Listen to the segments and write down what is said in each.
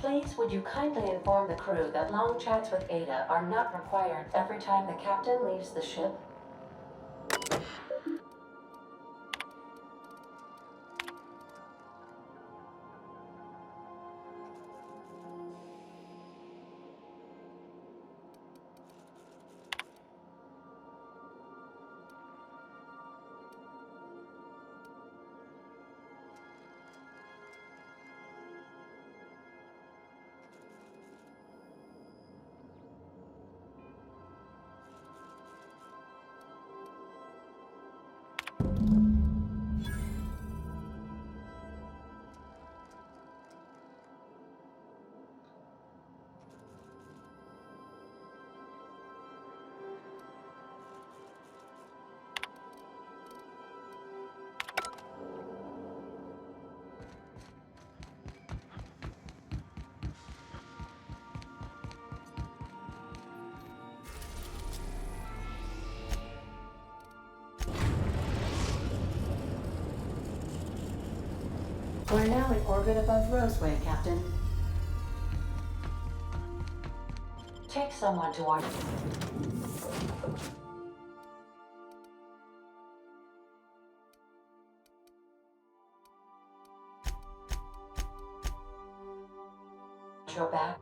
Please, would you kindly inform the crew that long chats with Ada are not required every time the captain leaves the ship? We're now in orbit above Roseway, Captain. Take someone to our... your back.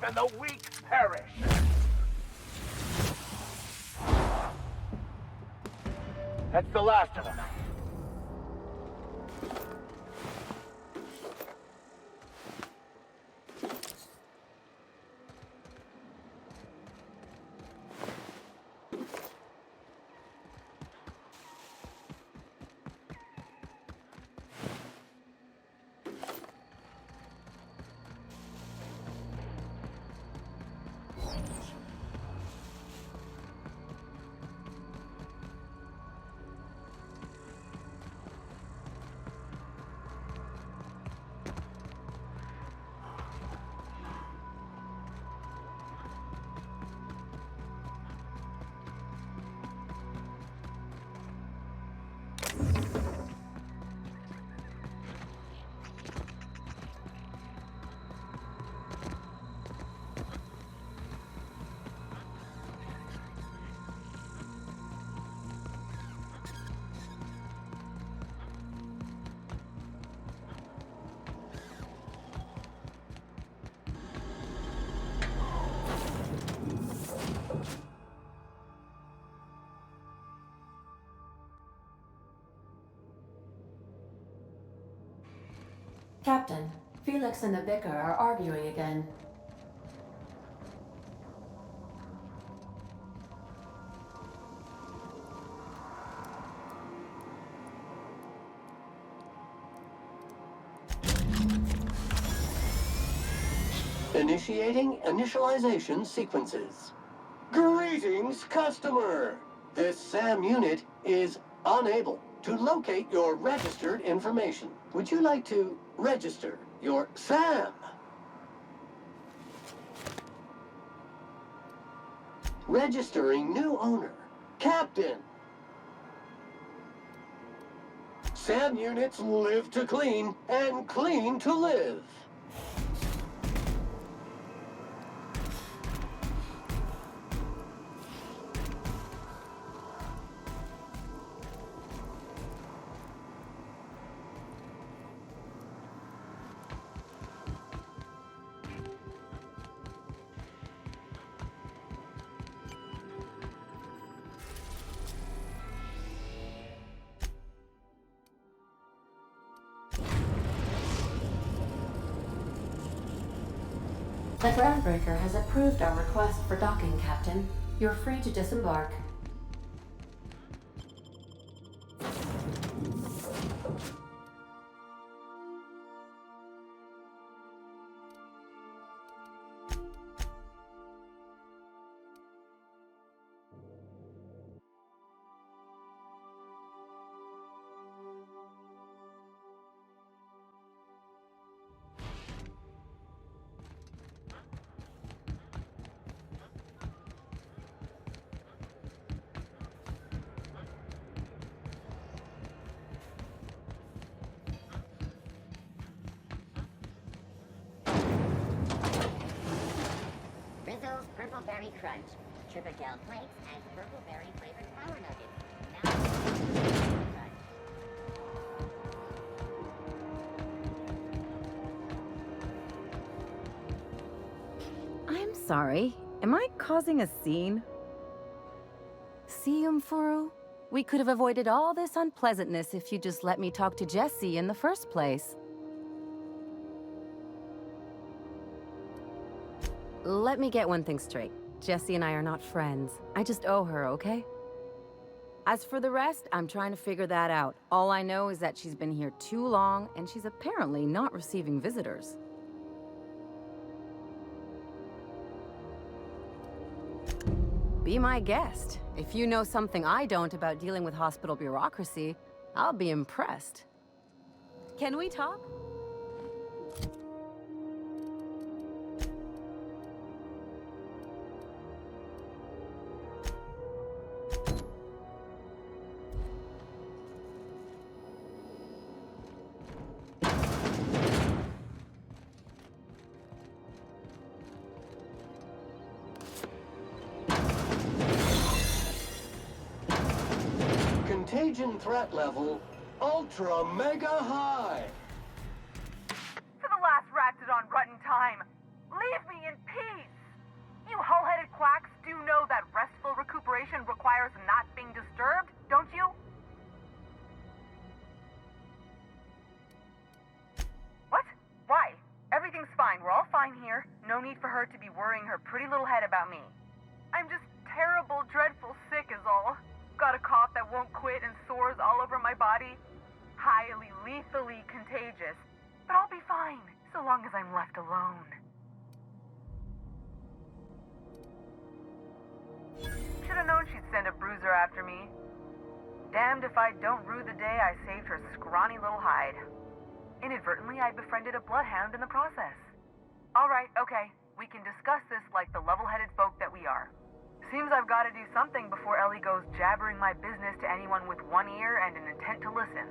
And the weak perish. That's the last of them. Captain, Felix and the Vicar are arguing again. Initiating initialization sequences. Greetings, customer! This SAM unit is unable to locate your registered information. Would you like to register your SAM? Registering new owner. Captain. SAM units live to clean and clean to live. The Groundbreaker has approved our request for docking, Captain. You're free to disembark. Rizzo's Purple Berry Crunch, Triple Gel Flakes, and Purple Berry flavored Power Nuggets. Now, Crunch. I'm sorry. Am I causing a scene? See, Umfuru? We could have avoided all this unpleasantness if you just let me talk to Jessie in the first place. Let me get one thing straight. Jessie and I are not friends. I just owe her, okay? As for the rest, I'm trying to figure that out. All I know is that she's been here too long, and she's apparently not receiving visitors. Be my guest. If you know something I don't about dealing with hospital bureaucracy, I'll be impressed. Can we talk? Contagion threat level ultra mega high. To the last ratted on rotten time, leave me in peace! You hull-headed quacks do know that restful recuperation requires not being disturbed, don't you? What? Why? Everything's fine. We're all fine here. No need for her to be worrying her pretty little head about me. I'm just terrible, dreadful sick is all. Got a cough that won't quit and sores all over my body. Highly, lethally contagious. But I'll be fine, so long as I'm left alone. are after me. Damned if I don't rue the day I saved her scrawny little hide. Inadvertently, I befriended a bloodhound in the process. Alright, okay. We can discuss this like the level-headed folk that we are. Seems I've got to do something before Ellie goes jabbering my business to anyone with one ear and an intent to listen.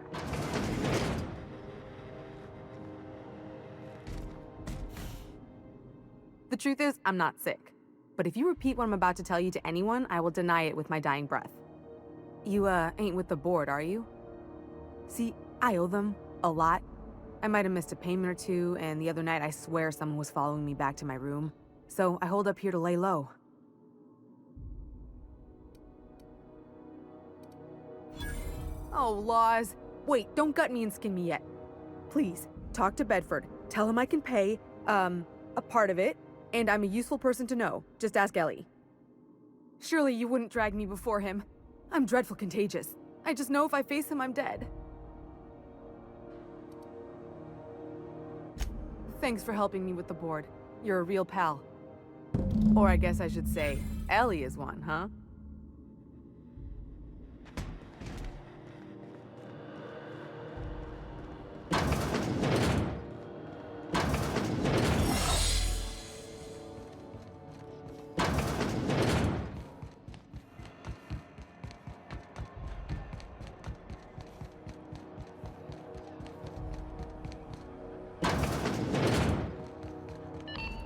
The truth is, I'm not sick. But if you repeat what I'm about to tell you to anyone, I will deny it with my dying breath. You, ain't with the board, are you? See, I owe them a lot. I might have missed a payment or two, and the other night I swear someone was following me back to my room. So I hold up here to lay low. Oh, laws. Wait, don't gut me and skin me yet. Please, talk to Bedford. Tell him I can pay, a part of it, and I'm a useful person to know. Just ask Ellie. Surely you wouldn't drag me before him. I'm dreadful contagious. I just know if I face him, I'm dead. Thanks for helping me with the board. You're a real pal. Or I guess I should say, Ellie is one, huh?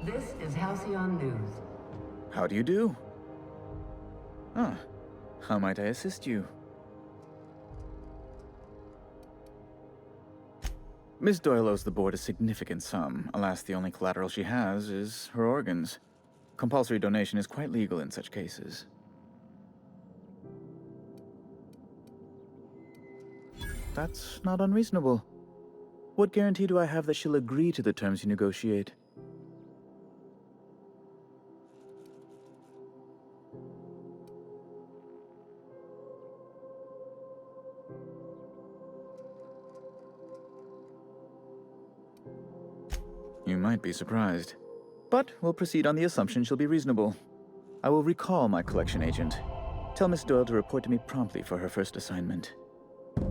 This is Halcyon News. How do you do? Ah, how might I assist you? Miss Doyle owes the board a significant sum. Alas, the only collateral she has is her organs. Compulsory donation is quite legal in such cases. That's not unreasonable. What guarantee do I have that she'll agree to the terms you negotiate? You might be surprised. But we'll proceed on the assumption she'll be reasonable. I will recall my collection agent. Tell Miss Doyle to report to me promptly for her first assignment.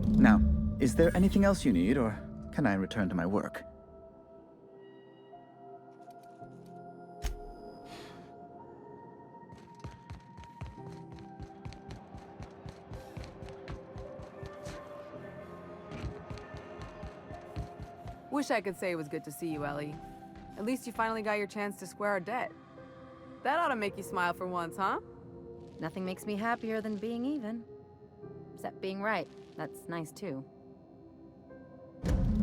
Now, is there anything else you need, or can I return to my work? Wish I could say it was good to see you, Ellie. At least you finally got your chance to square our debt. That ought to make you smile for once, huh? Nothing makes me happier than being even. Except being right. That's nice, too.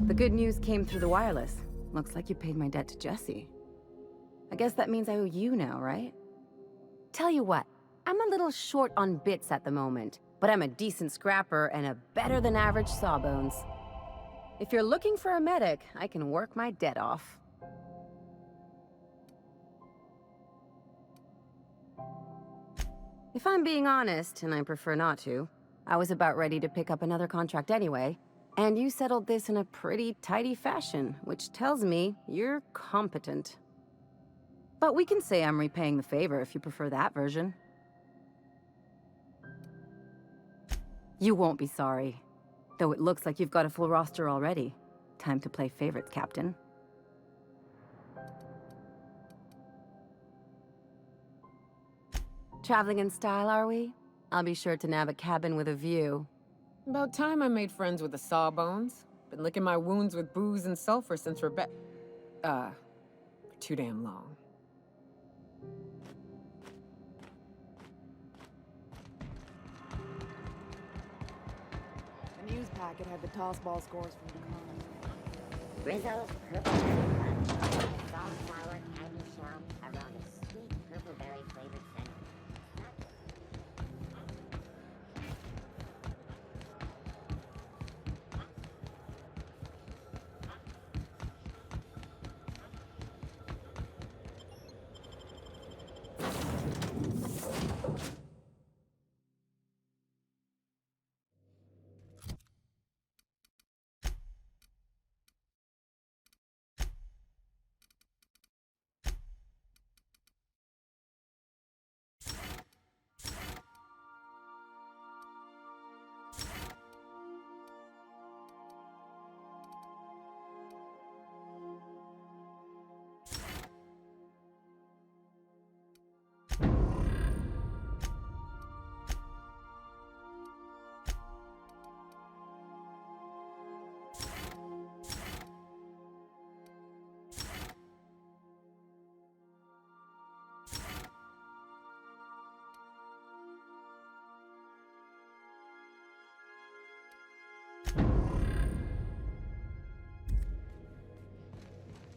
The good news came through the wireless. Looks like you paid my debt to Jesse. I guess that means I owe you now, right? Tell you what, I'm a little short on bits at the moment, but I'm a decent scrapper and a better-than-average sawbones. If you're looking for a medic, I can work my debt off. If I'm being honest, and I prefer not to, I was about ready to pick up another contract anyway, and you settled this in a pretty tidy fashion, which tells me you're competent. But we can say I'm repaying the favor if you prefer that version. You won't be sorry. Though it looks like you've got a full roster already. Time to play favorites, Captain. Traveling in style, are we? I'll be sure to nab a cabin with a view. About time I made friends with the Sawbones. Been licking my wounds with booze and sulfur since for too damn long. The news packet had the toss-ball scores from the Rizzo's Purple Berry Punch. Soft flour candy shell around a sweet purple berry flavored center.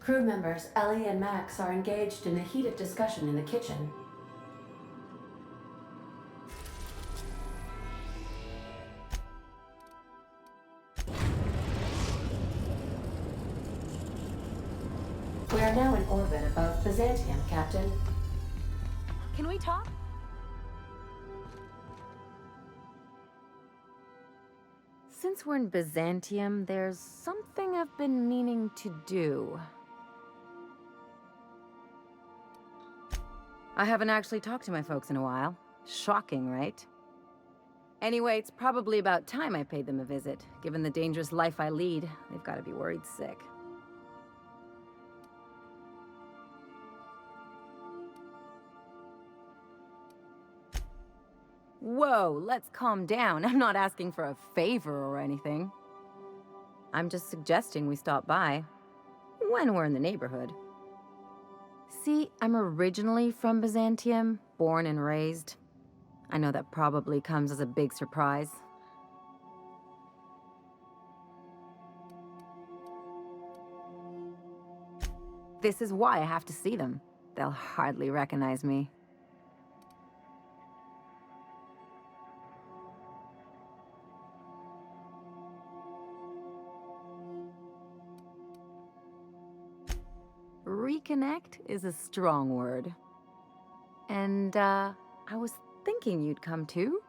Crew members Ellie and Max are engaged in a heated discussion in the kitchen. We are now in orbit above Byzantium, Captain. Can we talk? Since we're in Byzantium, there's something I've been meaning to do. I haven't actually talked to my folks in a while. Shocking, right? Anyway, it's probably about time I paid them a visit. Given the dangerous life I lead, they've got to be worried sick. Whoa, let's calm down. I'm not asking for a favor or anything. I'm just suggesting we stop by when we're in the neighborhood. See, I'm originally from Byzantium, born and raised. I know that probably comes as a big surprise. This is why I have to see them. They'll hardly recognize me. Reconnect is a strong word. And, I was thinking you'd come too.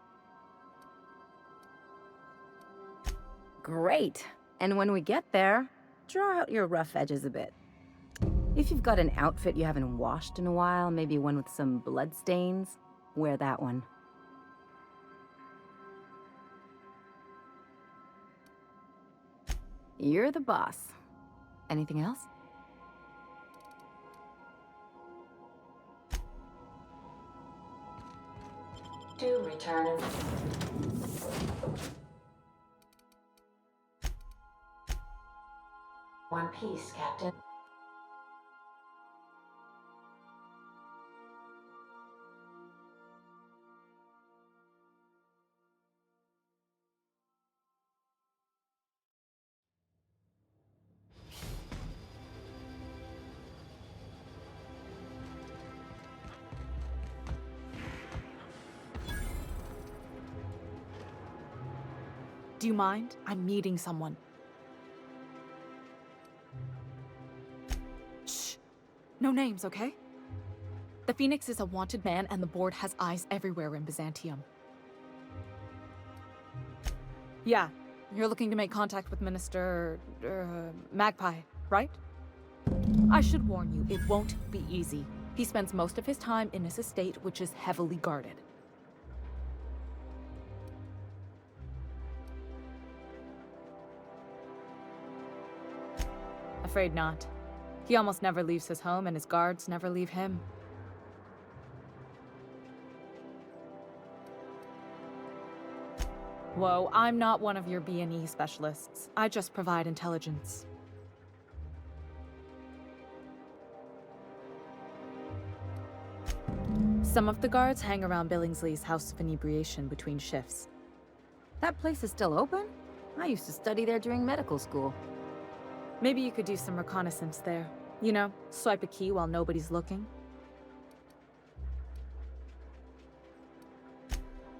Great. And when we get there, draw out your rough edges a bit. If you've got an outfit you haven't washed in a while, maybe one with some blood stains, wear that one. You're the boss. Anything else? To return. One piece, Captain. Do you mind? I'm meeting someone. Shh. No names, okay? The Phoenix is a wanted man, and the board has eyes everywhere in Byzantium. Yeah, you're looking to make contact with Minister... Magpie, right? I should warn you, it won't be easy. He spends most of his time in his estate, which is heavily guarded. Afraid not. He almost never leaves his home, and his guards never leave him. Whoa, I'm not one of your B&E specialists. I just provide intelligence. Some of the guards hang around Billingsley's House of Inebriation between shifts. That place is still open? I used to study there during medical school. Maybe you could do some reconnaissance there. You know, swipe a key while nobody's looking.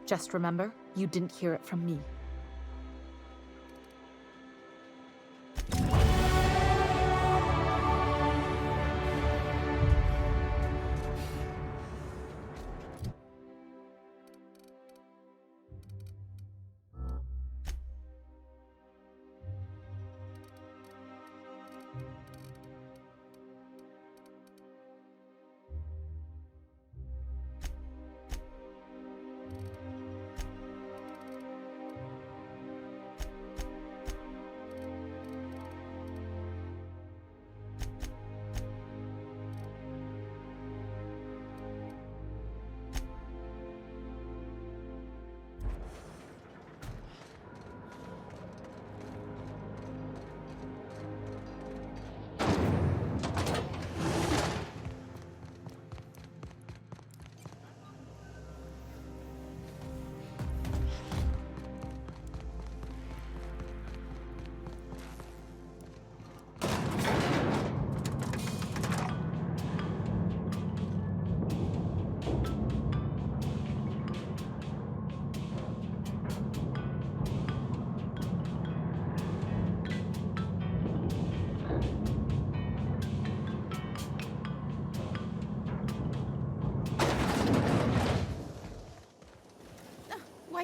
Just remember, you didn't hear it from me.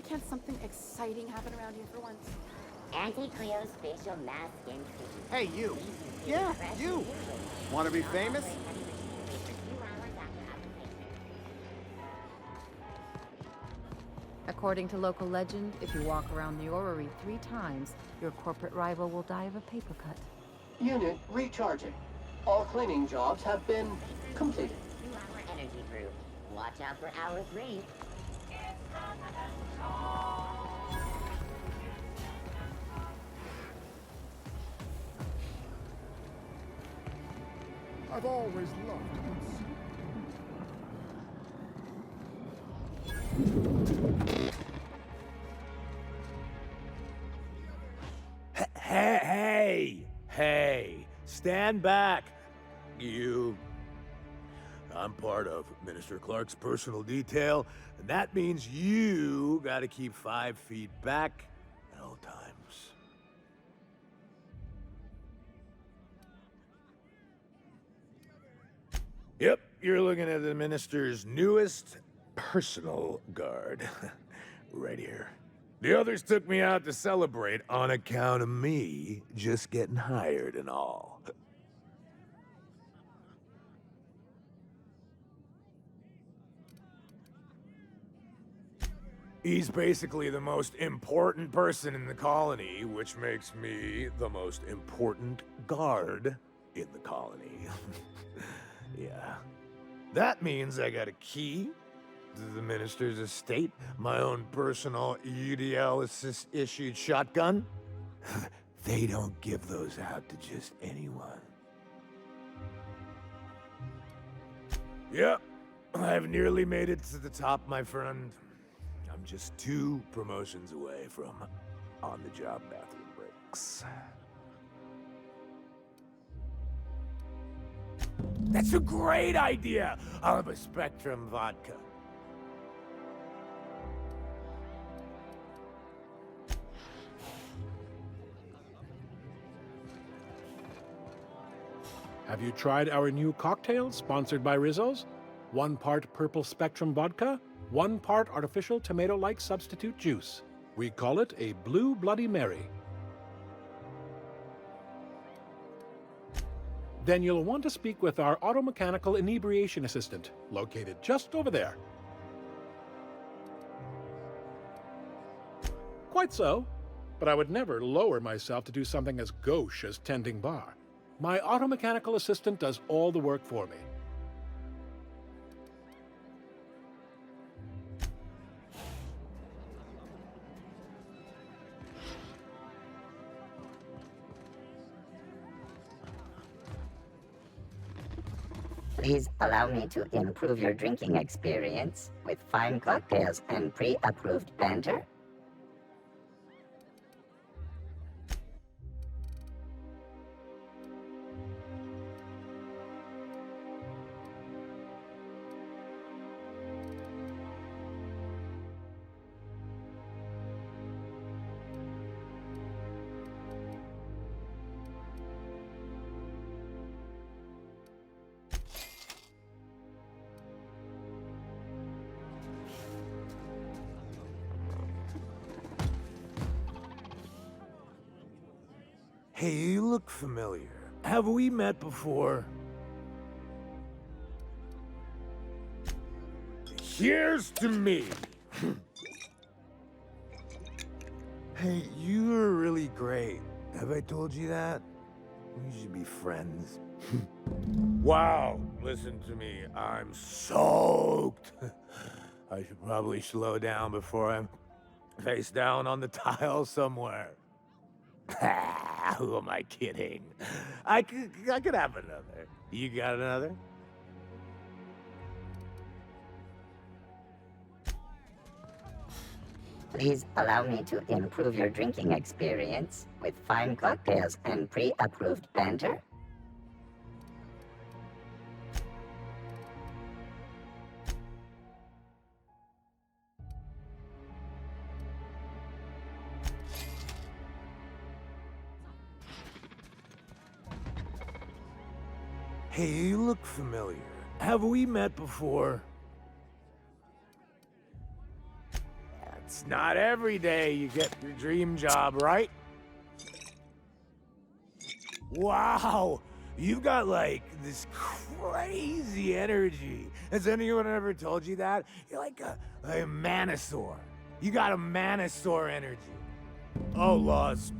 Why can't something exciting happen around here for once? Anti-Cleo's facial mask skin cream. Hey, you. Leaves feeling Yeah, fresh and you. new. Want to be Not famous? offer heavy machinery for 2 hours after application. According to local legend, if you walk around the orrery 3 times, your corporate rival will die of a paper cut. Unit recharging. All cleaning jobs have been completed. 2-hour energy brew. Watch out for hour 3. I've always loved to Hey, stand back. You. I'm part of Minister Clark's personal detail, and that means you gotta keep 5 feet back at all times. Yep, you're looking at the Minister's newest personal guard. Right here. The others took me out to celebrate on account of me just getting hired and all. He's basically the most important person in the colony, which makes me the most important guard in the colony. Yeah. That means I got a key to the minister's estate, my own personal UDL issued shotgun. They don't give those out to just anyone. Yep, I've nearly made it to the top, my friend. I'm just 2 promotions away from on-the-job bathroom breaks. That's a great idea! I'll have a Spectrum vodka. Have you tried our new cocktail sponsored by Rizzo's? 1 part purple Spectrum vodka, 1 part artificial tomato-like substitute juice. We call it a Blue Bloody Mary. Then you'll want to speak with our automechanical inebriation assistant, located just over there. Quite so, but I would never lower myself to do something as gauche as tending bar. My automechanical assistant does all the work for me. Please allow me to improve your drinking experience with fine cocktails and pre-approved banter. Hey, you look familiar. Have we met before? Here's to me. Hey, you're really great. Have I told you that? We should be friends. Wow, listen to me. I'm soaked. I should probably slow down before I'm face down on the tile somewhere. Who am I kidding? I could have another. You got another? Please allow me to improve your drinking experience with fine cocktails and pre-approved banter. Hey, you look familiar. Have we met before? It's not every day you get your dream job, right? Wow, you've got like this crazy energy. Has anyone ever told you that? You're like a manosaur. You got a manosaur energy. Oh, Laws,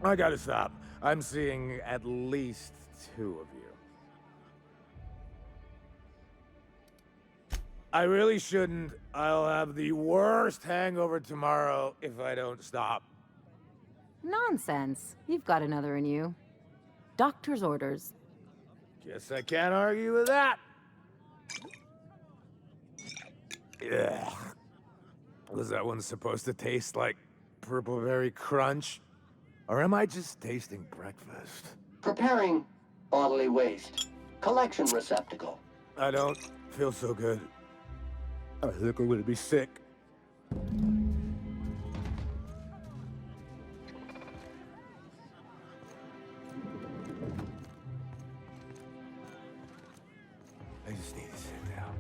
I gotta stop. I'm seeing at least 2 of you. I really shouldn't. I'll have the worst hangover tomorrow if I don't stop. Nonsense. You've got another in you. Doctor's orders. Guess I can't argue with that. Yeah. Was that one supposed to taste like purple berry crunch? Or am I just tasting breakfast? Preparing bodily waste. Collection receptacle. I don't feel so good. I think I'm gonna be sick. I just need to sit down.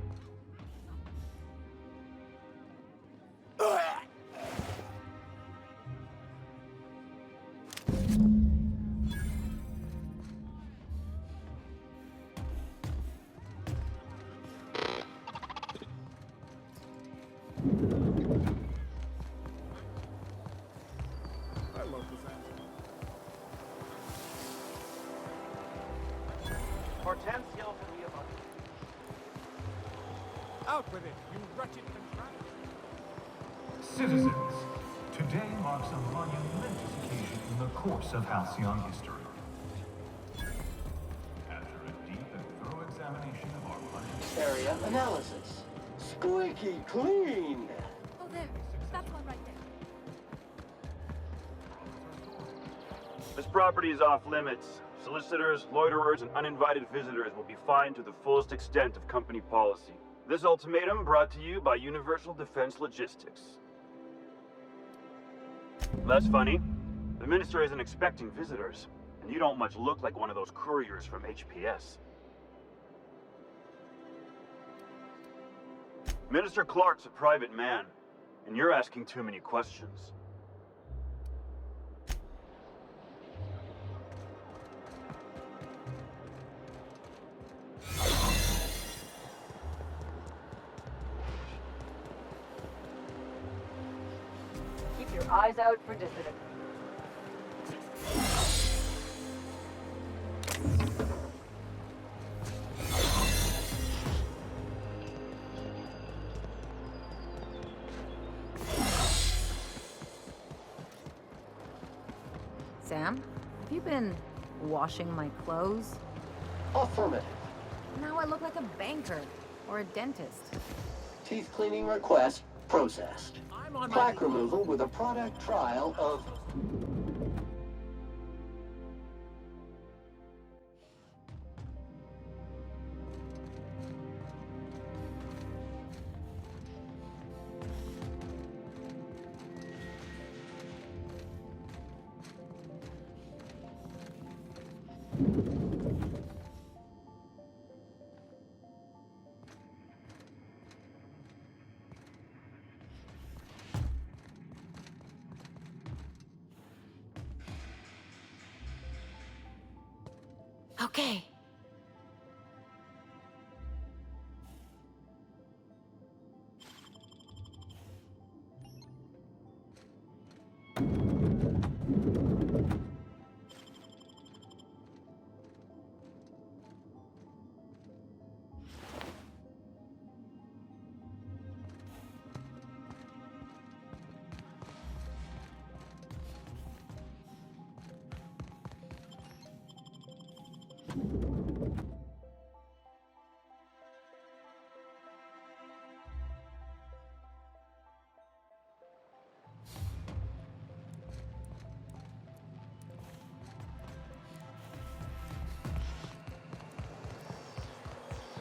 I love this answer. Hortensio for the above. Out with it, you wretched contraption. Citizens, today marks a monumentous occasion in the course of Halcyon history. After a deep and thorough examination of our money, Area analysis. Squeaky clean. Oh, there. That's one right there. This property is off limits. Solicitors, loiterers, and uninvited visitors will be fined to the fullest extent of company policy. This ultimatum brought to you by Universal Defense Logistics. That's funny. The minister isn't expecting visitors, and you don't much look like one of those couriers from HPS. Minister Clark's a private man, and you're asking too many questions. Keep your eyes out for dissidents. Sam, have you been washing my clothes? Affirmative. Now I look like a banker or a dentist. Teeth cleaning request processed. I'm on Plaque removal with a product trial of... Okay.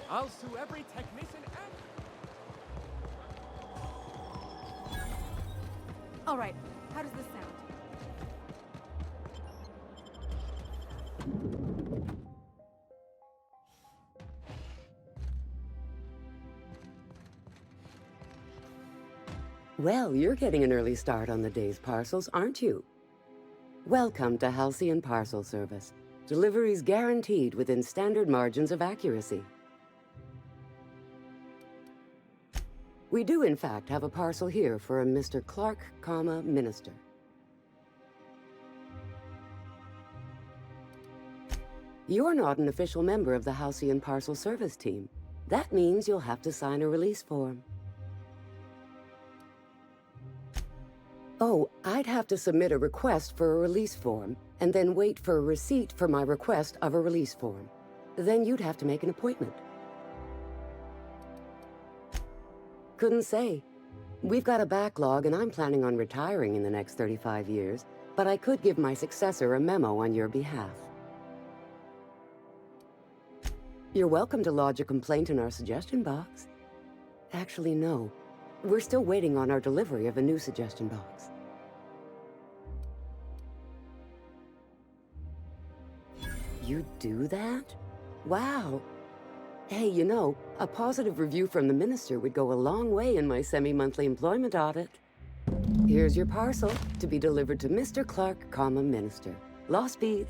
I'll sue every technician and... All right, how does this sound? Well, you're getting an early start on the day's parcels, aren't you? Welcome to Halcyon Parcel Service. Deliveries guaranteed within standard margins of accuracy. We do, in fact, have a parcel here for a Mr. Clark, Minister. You're not an official member of the Halcyon Parcel Service team. That means you'll have to sign a release form. Oh, I'd have to submit a request for a release form, and then wait for a receipt for my request of a release form. Then you'd have to make an appointment. Couldn't say. We've got a backlog, and I'm planning on retiring in the next 35 years, but I could give my successor a memo on your behalf. You're welcome to lodge a complaint in our suggestion box. Actually, no. We're still waiting on our delivery of a new suggestion box. You do that? Wow. Hey, you know, a positive review from the minister would go a long way in my semi-monthly employment audit. Here's your parcel to be delivered to Mr. Clark, Minister. Law speed.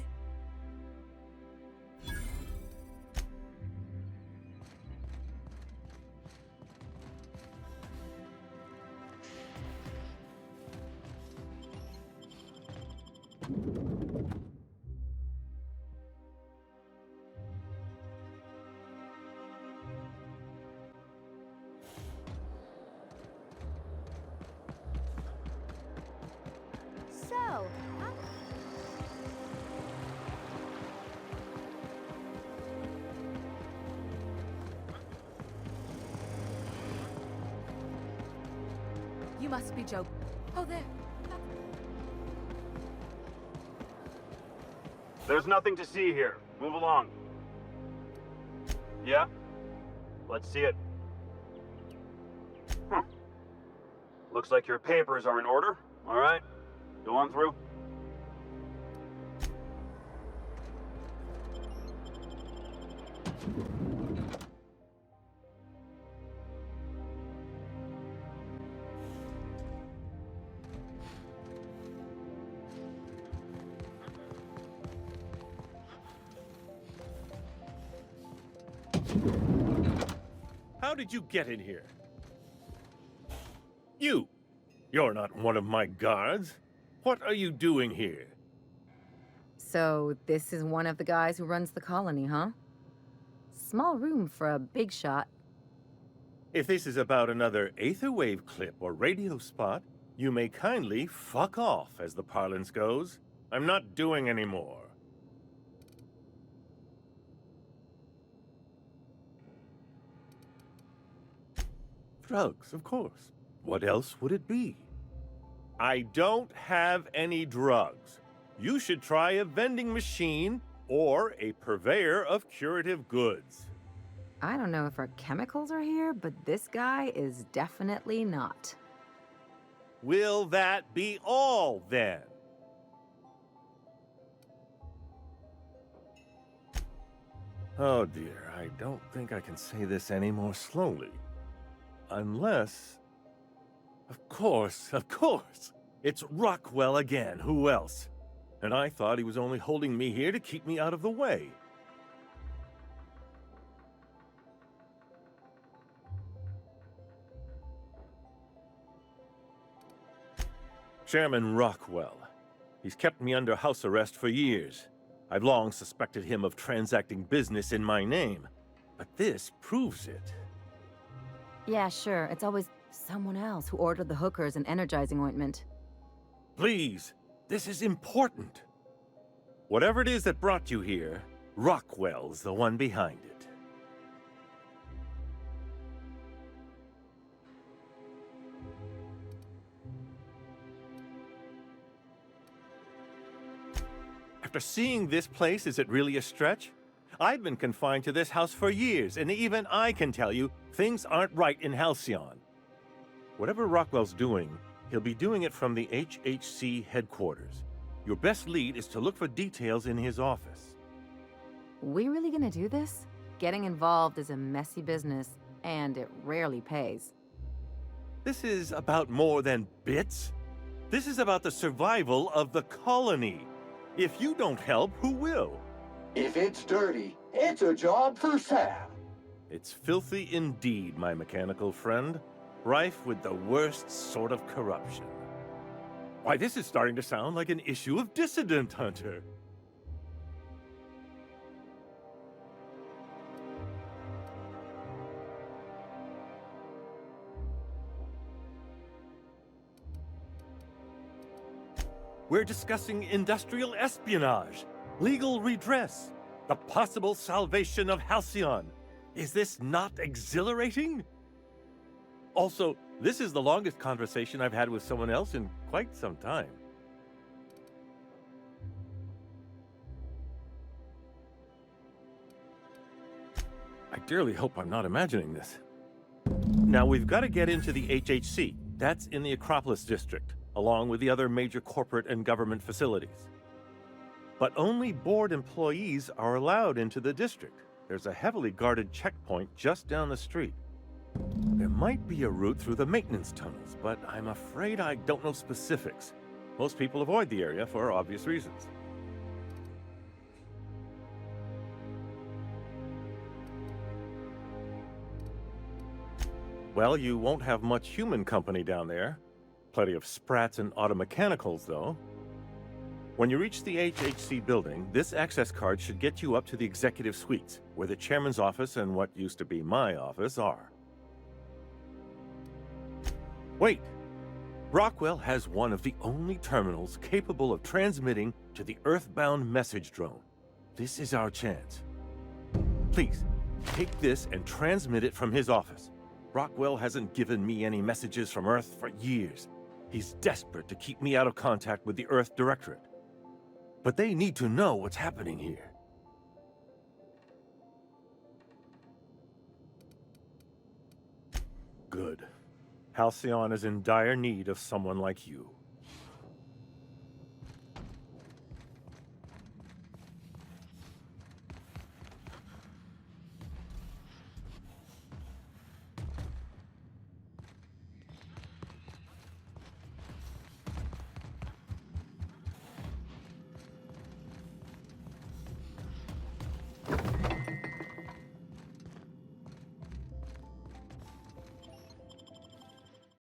So, You must be joking. Oh, there. There's nothing to see here. Move along. Yeah? Let's see it. Looks like your papers are in order. All right. Go on through. How did you get in here? You're not one of my guards. What are you doing here? So, this is one of the guys who runs the colony, huh? Small room for a big shot. If this is about another aetherwave clip or radio spot, you may kindly fuck off, as the parlance goes. I'm not doing any more. Drugs, of course. What else would it be? I don't have any drugs. You should try a vending machine or a purveyor of curative goods. I don't know if our chemicals are here, but this guy is definitely not. Will that be all, then? Oh dear, I don't think I can say this any more slowly. Unless... Of course. It's Rockwell again. Who else? And I thought he was only holding me here to keep me out of the way. Chairman Rockwell. He's kept me under house arrest for years. I've long suspected him of transacting business in my name, but this proves it. Yeah, sure. It's always someone else who ordered the hookers and energizing ointment. Please, this is important. Whatever it is that brought you here, Rockwell's the one behind it. After seeing this place, is it really a stretch? I've been confined to this house for years, and even I can tell you, things aren't right in Halcyon. Whatever Rockwell's doing, he'll be doing it from the HHC headquarters. Your best lead is to look for details in his office. We really gonna do this? Getting involved is a messy business, and it rarely pays. This is about more than bits. This is about the survival of the colony. If you don't help, who will? If it's dirty, it's a job for Sam. It's filthy indeed, my mechanical friend. Rife with the worst sort of corruption. Why, this is starting to sound like an issue of Dissident Hunter. We're discussing industrial espionage, legal redress, the possible salvation of Halcyon. Is this not exhilarating? Also, this is the longest conversation I've had with someone else in quite some time. I dearly hope I'm not imagining this. Now, we've got to get into the HHC. That's in the Acropolis district, along with the other major corporate and government facilities. But only board employees are allowed into the district. There's a heavily guarded checkpoint just down the street. There might be a route through the maintenance tunnels, but I'm afraid I don't know specifics. Most people avoid the area for obvious reasons. Well, you won't have much human company down there. Plenty of sprats and automechanicals, though. When you reach the HHC building, this access card should get you up to the executive suites, where the chairman's office and what used to be my office are. Wait! Rockwell has one of the only terminals capable of transmitting to the Earthbound message drone. This is our chance. Please, take this and transmit it from his office. Rockwell hasn't given me any messages from Earth for years. He's desperate to keep me out of contact with the Earth Directorate. But they need to know what's happening here. Good. Halcyon is in dire need of someone like you.